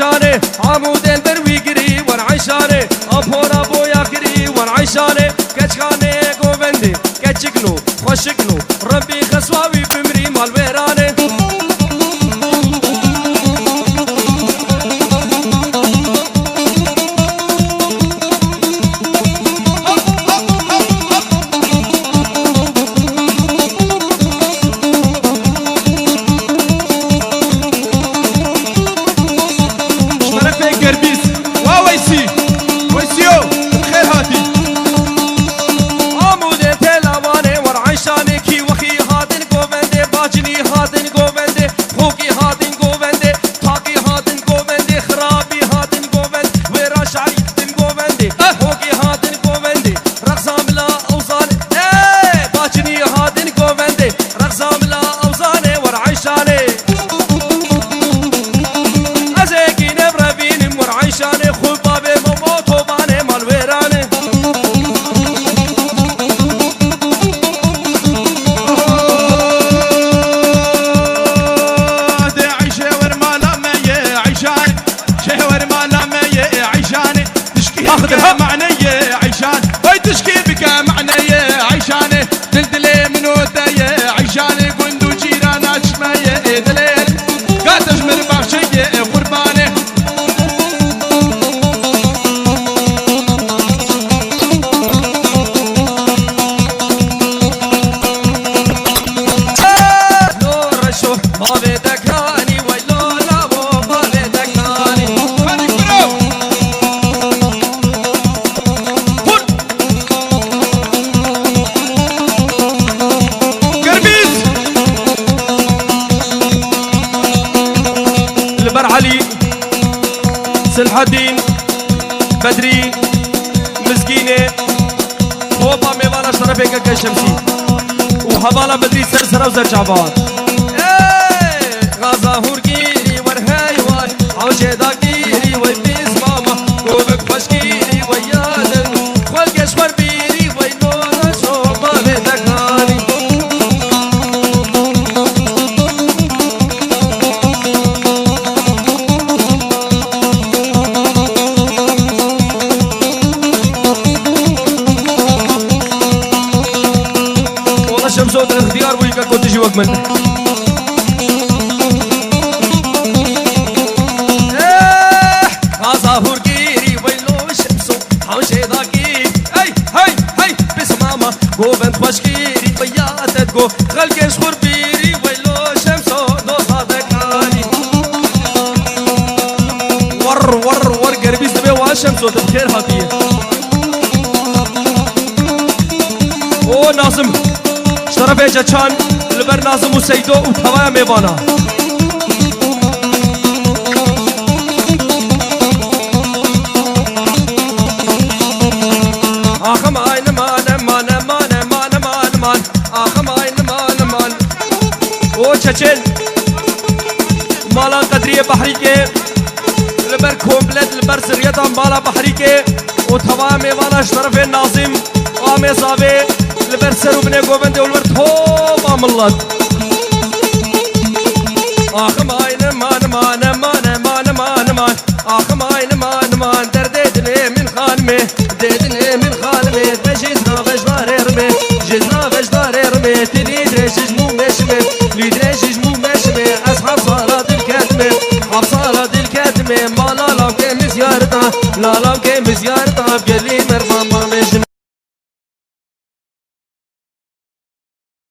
عيشاني عمود البروي قري ونعيشاني أبورا بويا قري ونعيشاني كتشخاني قوبندي كتشكنو خوشكنو ربي خسواوي بمري مال ويراني سلحدين بدري مسكينة خوبا ميوانا شرفك كشمسي وحبالا بدري سرسرة وزرشعبان غازا هوركيري ورهايوان عوشيدا كيري ويبيس ماما قوبك فشكيري ويادن خلقش وربيري وينونا شوبا بيدكاني شمسوت الاختيار ويكا كنت تجي وقمن غازا هوركيري ويلو شمسو حوشي ذاكي هاي هاي هاي بس ماما قوبن خوشكيري بياتت قو خلقش خربيري ويلو شمسو دوسا ذكاني ور قربيز دبي واشمسو تبخير هاتيه او ناظم شرف جچان لبر ناظم و سیدو و توایا میوانا آخم آین مان آخم آین مان او چچل مالا قدری بحری کے لبر کومپلت لبر سریتا مالا بحری کے و توایا میوانا شرف ناظم آمی صابے لبر سرو بني قوبند والبر توبا ملت آخم آين مان آخم آين مان در ديدني من خانمي ديدني من خانمي بجيزنا بجدار ارمي جيزنا بجدار ارمي تليدري شجمو مشمي ليدري شجمو مشمي أصحاب صلاة الكتمي حب صلاة الكتمي ما لا لام كيم زيارتنا لا لام كيم زيارتنا بقلي